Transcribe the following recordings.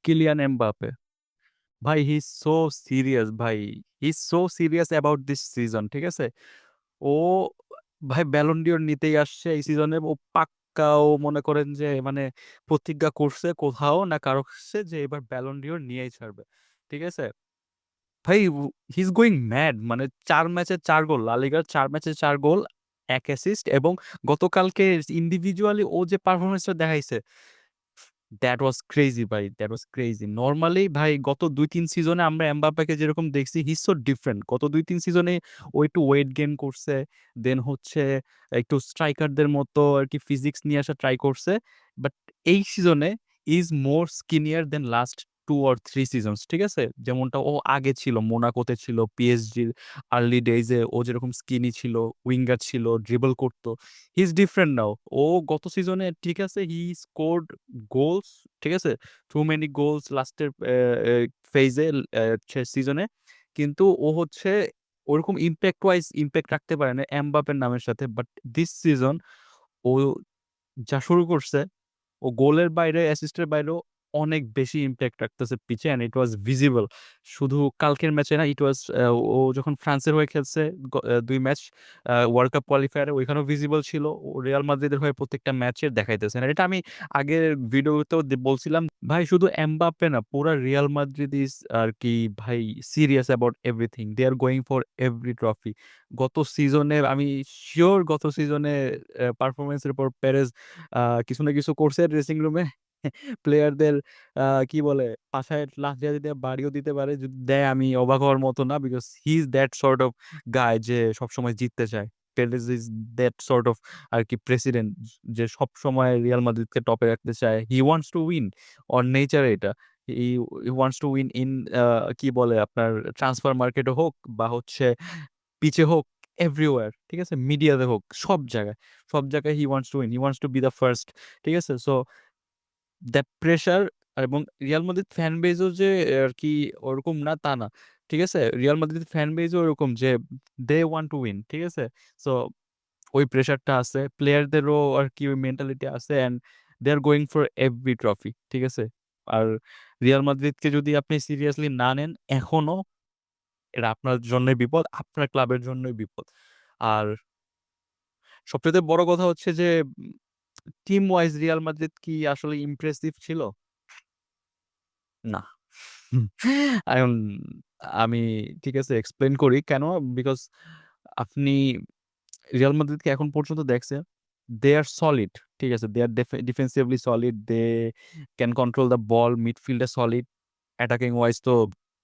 Kylian Mbappe, ভাই he is so serious, ভাই he is so serious about this season, ঠিক আছে? ও ভাই ব্যালন ডিওর নিতেই আসছে এই সিজনে। ও পাক্কা, ও মনে করেন যে মানে প্রতিজ্ঞা করছে কোথাও না কারো কাছে যে এবার ব্যালন ডিওর নিয়েই ছাড়বে, ঠিক আছে? ভাই হি ইজ গোয়িং ম্যাড, মানে 4 ম্যাচে 4 গোল, লা লিগার 4 ম্যাচে 4 গোল, 1 অ্যাসিস্ট, এবং গতকালকে ইন্ডিভিজুয়ালি ও যে পারফরমেন্সটা দেখাইছে, দ্যাট ওয়াজ ক্রেজি ভাই, দ্যাট ওয়াজ ক্রেজি। নর্মালি ভাই গত 2-3 সিজনে আমরা এমবাপ্পেকে যেরকম দেখছি, হি সো ডিফারেন্ট। গত 2-3 সিজনে ও একটু ওয়েট গেইন করছে, দেন হচ্ছে একটু স্ট্রাইকারদের মতো আর কি ফিজিক্স নিয়ে আসা ট্রাই করছে, বাট এই সিজনে is more skinnier than last 2 or 3 seasons, ঠিক আছে? যেমনটা ও আগে ছিল, মোনাকোতে ছিল, পিএসজির আর্লি ডেইজে ও যেরকম স্কিনি ছিল, উইঙ্গার ছিল, ড্রিবল করতো, হি ইজ ডিফারেন্ট নাও। ও গত সিজনে ঠিক আছে, হি স্কোরড গোলস, ঠিক আছে, টু মেনি গোলস লাস্টের ফেজে সিজনে, কিন্তু ও হচ্ছে ওরকম ইম্প্যাক্ট ওয়াইজ ইম্প্যাক্ট রাখতে পারে না এমবাপের নামের সাথে। বাট দিস সিজন ও যা শুরু করছে, ও গোলের বাইরে, অ্যাসিস্টের বাইরেও অনেক বেশি ইম্প্যাক্ট রাখতেছে পিচে, এন্ড ইট ওয়াজ ভিজিবল। শুধু কালকের ম্যাচে না, ইট ওয়াজ ও যখন ফ্রান্সের হয়ে খেলছে 2 ম্যাচ ওয়ার্ল্ড কাপ কোয়ালিফায়ারে, ওইখানেও ভিজিবল ছিল। ও রিয়াল মাদ্রিদের হয়ে প্রত্যেকটা ম্যাচের দেখাইতেছে না, এটা আমি আগের ভিডিওতেও বলছিলাম। ভাই শুধু এমবাপ্পে না, পুরা রিয়াল মাদ্রিদ ইজ আর কি ভাই serious about everything, they are going for every trophy. গত সিজনে আমি শিওর, গত সিজনে পারফরমেন্সের পর পেরেজ কিছু না কিছু করছে ড্রেসিং রুমে, প্লেয়ারদের কি বলে পাশায় লাথি দিয়ে বাড়িও দিতে পারে, যদি দেয় আমি অবাক হওয়ার মতো না, because he is that sort of guy যে সবসময় জিততে চায়। Perez is that sort of আর কি প্রেসিডেন্ট, যে সব সময় রিয়াল মাদ্রিদকে টপে রাখতে চায়। He wants to win, on nature এটা। He wants to win in কি বলে আপনার ট্রান্সফার মার্কেটে হোক, বা হচ্ছে পিচে হোক, এভরিওয়্যার, ঠিক আছে, মিডিয়াতে হোক, সব জায়গায়, সব জায়গায় হি wants to win, he wants two B the first, ঠিক আছে? সো দ্যাট প্রেশার, এবং রিয়াল মাদ্রিদ ফ্যান বেজও যে আর কি ওরকম না তা না, ঠিক আছে? রিয়াল মাদ্রিদ ফ্যান বেজও ওরকম যে দে ওয়ান্ট টু উইন, ঠিক আছে? সো ওই প্রেশারটা আছে, প্লেয়ারদেরও আর কি ওই মেন্টালিটি আছে, and they are going for every trophy, ঠিক আছে? আর রিয়াল মাদ্রিদকে যদি আপনি সিরিয়াসলি না নেন এখনো, এটা আপনার জন্যই বিপদ, আপনার ক্লাবের জন্যই বিপদ। আর সবচেয়ে বড় কথা হচ্ছে যে টিম ওয়াইজ রিয়াল মাদ্রিদ কি আসলে ইমপ্রেসিভ ছিল? না। এখন আমি ঠিক আছে এক্সপ্লেন করি কেন। বিকজ আপনি রিয়াল মাদ্রিদকে এখন পর্যন্ত দেখছেন, দে আর সলিড, ঠিক আছে, they are defensively solid, they can control the ball, মিডফিল্ডে সলিড, অ্যাটাকিং ওয়াইজ তো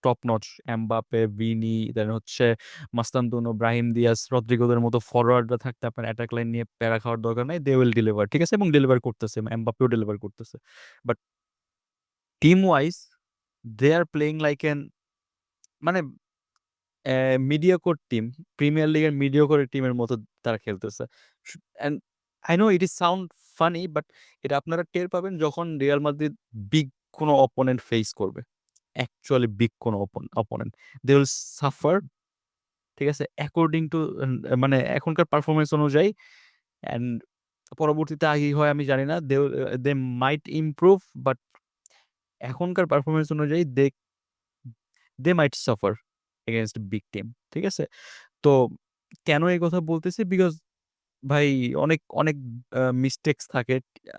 top notch. Mbappe, Vini, then হচ্ছে মাস্তানতুনো, ব্রাহিম দিয়াস, রদ্রিগোদের মতো ফরওয়ার্ডরা থাকতে আপনার অ্যাটাক লাইন নিয়ে প্যারা খাওয়ার দরকার নাই, দে উইল ডেলিভার, ঠিক আছে, এবং ডেলিভার করতেছে, এমবাপেও ডেলিভার করতেছে। But team wise they are playing like an, মানে মিডিওকর টিম, প্রিমিয়ার লিগের মিডিওকর টিমের মতো তারা খেলতেছে। And I know it is sound funny, but এটা আপনারা টের পাবেন যখন রিয়াল মাদ্রিদ বিগ কোনো অপোনেন্ট ফেস করবে, অ্যাকচুয়ালি বিগ কোনো অপোনেন্ট, দে উইল সাফার, ঠিক আছে, অ্যাকর্ডিং টু মানে এখনকার পারফরমেন্স অনুযায়ী। অ্যান্ড পরবর্তীতে আগে হয় আমি জানি না, দে দে মাইট ইমপ্রুভ, বাট এখনকার পারফরমেন্স অনুযায়ী দে দে মাইট সাফার এগেনস্ট বিগ টিম, ঠিক আছে? তো কেন এই কথা বলতেছি? বিকজ ভাই অনেক অনেক মিস্টেক্স থাকে,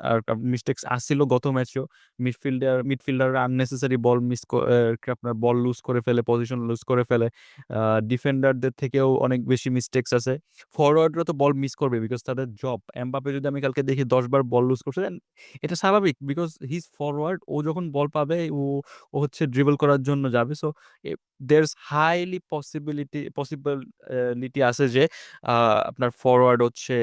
আর মিস্টেক্স আসছিল গত ম্যাচেও। মিডফিল্ডাররা আননেসেসারি বল আপনার বল লুজ করে ফেলে, পজিশন লুজ করে ফেলে। ডিফেন্ডারদের থেকেও অনেক বেশি মিস্টেক্স আছে। ফরওয়ার্ডরা তো বল মিস করবে, বিকজ তাদের জব। এমবাপে যদি আমি কালকে দেখি 10 বার বল লুজ করছে, then এটা স্বাভাবিক, বিকজ হিজ ফরওয়ার্ড, ও যখন বল পাবে ও হচ্ছে ড্রিবল করার জন্য যাবে। সো দেয়ার্স হাইলি পসিবিলিটি আছে যে আপনার ফরওয়ার্ড হচ্ছে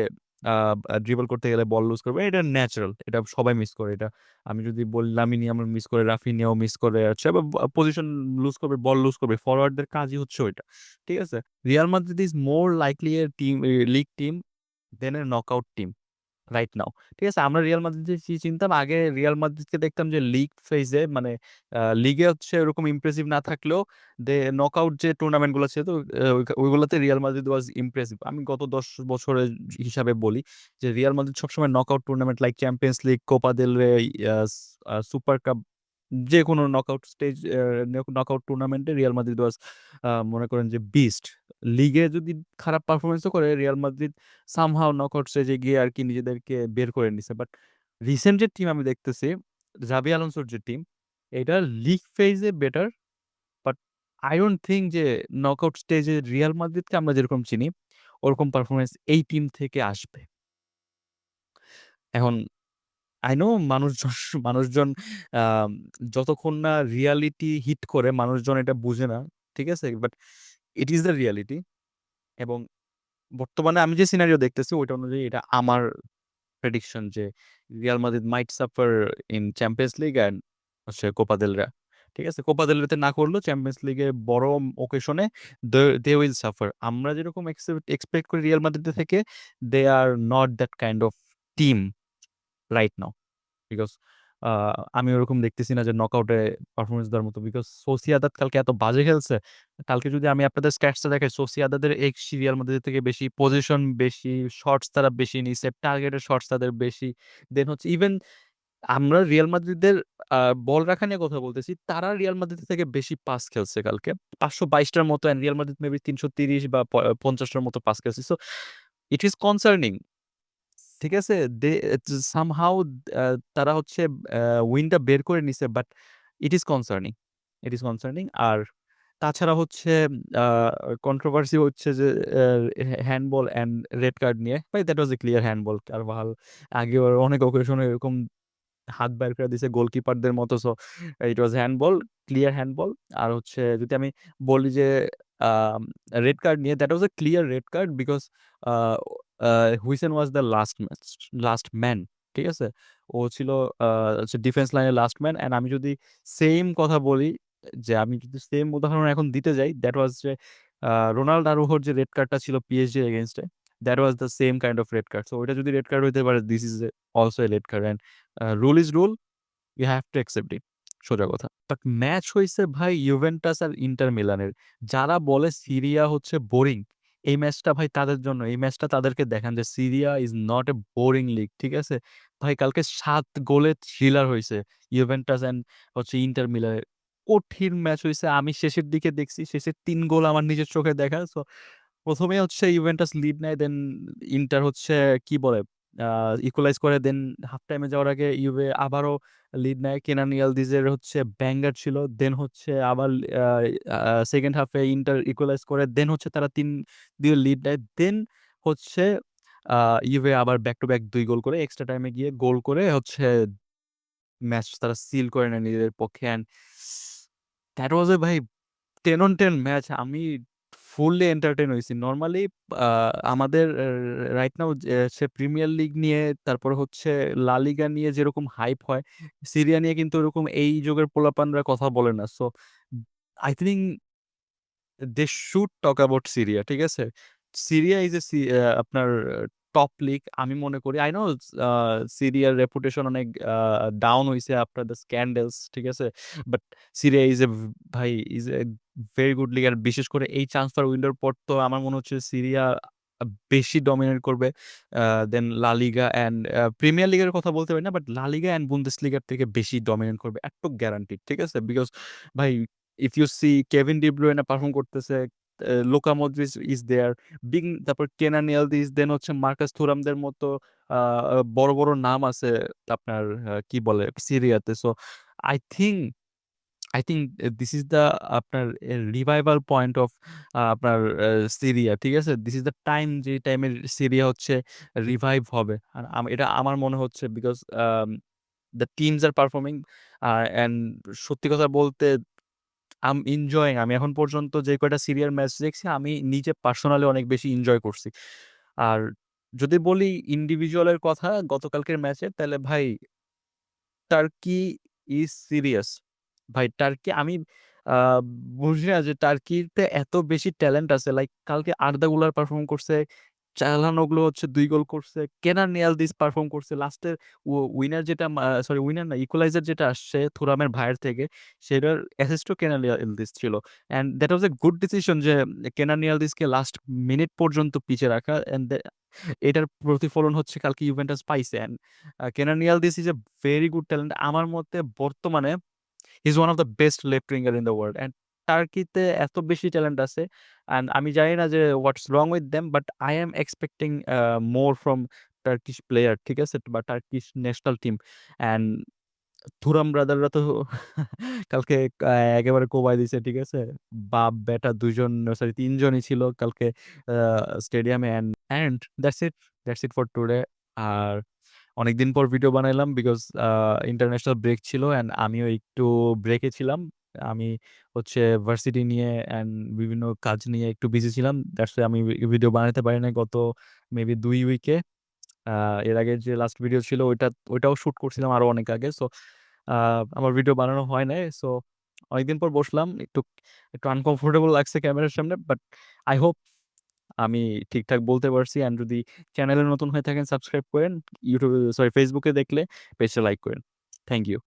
ড্রিবল করতে গেলে বল লুজ করবে, এটা ন্যাচারাল, এটা সবাই মিস করে। এটা আমি যদি বলি লামিনী আমার মিস করে, রাফিনিয়াও মিস করে, আচ্ছা, পজিশন লুজ করবে, বল লুজ করবে, ফরওয়ার্ডদের কাজই হচ্ছে ওইটা, ঠিক আছে? Real Madrid is more likely a team, league team than a knockout team right now, ঠিক আছে? আমরা রিয়াল মাদ্রিদকে কি চিনতাম আগে? রিয়াল মাদ্রিদকে দেখতাম যে লিগ ফেজে, মানে লিগে হচ্ছে ওরকম ইমপ্রেসিভ না থাকলেও নকআউট যে টুর্নামেন্ট গুলো ছিল, তো ওইগুলোতে রিয়াল মাদ্রিদ ওয়াজ ইমপ্রেসিভ। আমি গত 10 বছরের হিসাবে বলি যে রিয়াল মাদ্রিদ সবসময় knockout tournament like champions league, Copa del রে, সুপার কাপ যে কোনো নকআউট স্টেজ, নকআউট টুর্নামেন্টে রিয়াল মাদ্রিদ ওয়াজ, মনে করেন যে বিস্ট। লিগে যদি খারাপ পারফরমেন্সও করে, রিয়াল মাদ্রিদ সামহাও নকআউট স্টেজে গিয়ে আর কি নিজেদেরকে বের করে নিছে। বাট রিসেন্ট যে টিম আমি দেখতেছি, জাবি আলোনসোর যে টিম, এটা লিগ ফেজে better, but I don't think যে নকআউট স্টেজে রিয়াল মাদ্রিদকে আমরা যেরকম চিনি ওরকম পারফরমেন্স এই টিম থেকে আসবে। এখন আই নো মানুষজন মানুষজন আম, যতক্ষণ না রিয়ালিটি হিট করে মানুষজন এটা বুঝে না, ঠিক আছে, but it is the reality. এবং বর্তমানে আমি যে সিনারিও দেখতেছি ওইটা অনুযায়ী এটা আমার প্রেডিকশন যে Real Madrid might suffer in Champions League and হচ্ছে কোপা দেল রে। ঠিক আছে, কোপা দেল রেতে না করলেও চ্যাম্পিয়ন্স লিগে বড় ওকেশনে দে উইল সাফার। আমরা যেরকম এক্সপেক্ট করি রিয়াল মাদ্রিদ থেকে, they are not that kind of team right now. Because আমি ওরকম দেখতেছি না যে নকআউটে পারফরমেন্স দেওয়ার মতো। বিকজ সোসিয়াদাদ কালকে এত বাজে খেলছে। কালকে যদি আমি আপনাদের স্ট্যাটসটা দেখাই, সোসিয়াদাদের এক্স রিয়াল মাদ্রিদ থেকে বেশি, পজিশন বেশি, শর্টস তারা বেশি নিছে, টার্গেটের শর্টস তাদের বেশি। দেন হচ্ছে ইভেন আমরা রিয়াল মাদ্রিদের বল রাখা নিয়ে কথা বলতেছি, তারা রিয়াল মাদ্রিদ থেকে বেশি পাস খেলছে কালকে, 522টার মতো, অ্যান্ড রিয়াল মাদ্রিদ মেবি 330 বা 50টার মতো পাস খেলছে। So it is concerning. ঠিক আছে, দে সামহাউ তারা হচ্ছে উইনটা বের করে নিছে, but it is concerning, it is concerning. আর তাছাড়া হচ্ছে কন্ট্রোভার্সি হচ্ছে যে হ্যান্ডবল অ্যান্ড রেড কার্ড নিয়ে। ভাই that was a clear handball. কারভাল আগে ওর অনেক অকেশনে এরকম হাত বের করে দিছে গোলকিপারদের মতো। So it was handball, clear handball. আর হচ্ছে যদি আমি বলি যে রেড কার্ড নিয়ে, that was a clear red card because Huijsen was the last man. ঠিক আছে, ও ছিল ডিফেন্স লাইনের লাস্ট ম্যান। অ্যান্ড আমি যদি সেম কথা বলি, যে আমি যদি সেম উদাহরণ এখন দিতে যাই, দ্যাট ওয়াজ যে রোনাল্ড আরোহর যে রেড কার্ডটা ছিল পিএসজি এগেনস্টে, that was the same kind of red card. So ওইটা যদি রেড কার্ড হইতে পারে, this is also a red card. And rule is rule, you have to accept it, সোজা কথা। বাট ম্যাচ হয়েছে ভাই ইউভেন্টাস আর ইন্টার মিলানের। যারা বলে সিরিয়া হচ্ছে বোরিং, এই ম্যাচটা ভাই তাদের জন্য। এই ম্যাচটা তাদেরকে দেখান যে Syria is not a boring league. ঠিক আছে ভাই, কালকে 7 গোলে থ্রিলার হয়েছে ইউভেন্টাস অ্যান্ড হচ্ছে ইন্টার মিলানের। কঠিন ম্যাচ হয়েছে। আমি শেষের দিকে দেখছি, শেষের 3 গোল আমার নিজের চোখে দেখা। So প্রথমে হচ্ছে ইউভেন্টাস লিড নেয়, দেন ইন্টার হচ্ছে কি বলে ইকুয়ালাইজ করে, দেন হাফ টাইমে যাওয়ার আগে ইউভে আবারও লিড নেয়। কেনান ইয়ালদিজের হচ্ছে ব্যাঙ্গার ছিল, দেন হচ্ছে আবার সেকেন্ড হাফে ইন্টার ইকুয়ালাইজ করে, দেন হচ্ছে তারা 3-2 লিড নেয়। দেন হচ্ছে ইউভে আবার ব্যাক টু ব্যাক 2 গোল করে এক্সট্রা টাইমে গিয়ে গোল করে হচ্ছে ম্যাচ তারা সিল করে নেয় নিজেদের পক্ষে। অ্যান্ড দ্যাট ওয়াজ এ ভাই 10 on 10 ম্যাচ। আমি ফুললি এন্টারটেইন হয়েছি। নর্মালি আমাদের রাইট নাও সে প্রিমিয়ার লিগ নিয়ে, তারপর হচ্ছে লা লিগা নিয়ে যেরকম হাইপ হয়, সিরিয়া নিয়ে কিন্তু ওরকম এই যুগের পোলাপানরা কথা বলে না। So I think they should talk about Syria. ঠিক আছে, সিরিয়া ইজ এ আপনার টপ লিগ আমি মনে করি। আই নো সিরিয়ার রেপুটেশন অনেক ডাউন হয়েছে আফটার দ্য স্ক্যান্ডেলস। ঠিক আছে, বাট সিরিয়া ইজ এ, ভাই is a very good league. আর বিশেষ করে এই ট্রান্সফার উইন্ডোর পর তো আমার মনে হচ্ছে সিরিয়া বেশি ডমিনেট করবে দেন লা লিগা অ্যান্ড প্রিমিয়ার লিগের কথা বলতে পারি না, বাট লা লিগা অ্যান্ড বুন্দেস লিগার থেকে বেশি ডমিনেট করবে, একটু গ্যারান্টি। ঠিক আছে, বিকজ ভাই if you see Kevin De Bruyne perform করতেছে, লুকা মদ্রিচ ইজ দেয়ার, তারপর কেনান ইয়ালদিজ, দেন হচ্ছে মার্কাস থুরামদের মতো বড় বড় নাম আছে আপনার কি বলে সিরিয়াতে। So I think I think this is the আপনার রিভাইভাল পয়েন্ট অফ আপনার সিরিয়া। ঠিক আছে, দিস ইজ দ্য টাইম যে টাইমের সিরিয়া হচ্ছে রিভাইভ হবে। আর এটা আমার মনে হচ্ছে because the teams are performing. And সত্যি কথা বলতে আম এনজয়িং। আমি এখন পর্যন্ত যে কয়টা সিরিয়ার ম্যাচ দেখছি, আমি নিজে পার্সোনালি অনেক বেশি এনজয় করছি। আর যদি বলি ইন্ডিভিজুয়ালের কথা গতকালকের ম্যাচে, তাহলে ভাই টার্কি ইজ সিরিয়াস। ভাই টার্কি আমি আহ, বুঝি না যে টার্কিতে এত বেশি ট্যালেন্ট আছে। লাইক কালকে আর্দা গুলার পারফর্ম করছে, চালানোগুলো হচ্ছে 2 গোল করছে, কেনার নিয়ালদিস পারফর্ম করছে লাস্টের উইনার যেটা, সরি উইনার না, ইকুয়ালাইজার যেটা আসছে থুরামের ভাইয়ের থেকে, সেটার অ্যাসিস্টও কেনার নিয়ালদিস ছিল। And that was a good decision যে কেনার নিয়ালদিসকে লাস্ট মিনিট পর্যন্ত পিছে রাখা। অ্যান্ড এটার প্রতিফলন হচ্ছে কালকে ইউভেন্টাস পাইছে। And Kenan Yildiz is a very good talent আমার মতে বর্তমানে। He is one of the best left winger in the world. And টার্কিতে এত বেশি ট্যালেন্ট আছে, অ্যান্ড আমি জানি না যে what's wrong with them, but I am expecting more from Turkish player, ঠিক আছে, বা Turkish national team. And Thuram ব্রাদাররা তো কালকে একেবারে কোবাই দিছে, ঠিক আছে। বাপ বেটা ২ জন, সরি ৩ জনই ছিল কালকে স্টেডিয়ামে। And that's it for today. আর অনেকদিন পর ভিডিও বানাইলাম বিকজ ইন্টারন্যাশনাল ব্রেক ছিল, অ্যান্ড আমিও একটু ব্রেকে ছিলাম। আমি হচ্ছে ভার্সিটি নিয়ে অ্যান্ড বিভিন্ন কাজ নিয়ে একটু বিজি ছিলাম। দ্যাটস আমি ভিডিও বানাতে পারি নাই গত মেবি ২ উইকে। এর আগে যে লাস্ট ভিডিও ছিল ওইটাও শুট করছিলাম আরো অনেক আগে। সো আমার ভিডিও বানানো হয় নাই। সো অনেকদিন পর বসলাম, একটু একটু আনকমফোর্টেবল লাগছে ক্যামেরার সামনে, বাট আই হোপ আমি ঠিকঠাক বলতে পারছি। অ্যান্ড যদি চ্যানেলে নতুন হয়ে থাকেন সাবস্ক্রাইব করেন, ইউটিউবে সরি ফেসবুকে দেখলে পেজটা লাইক করেন। Thank you.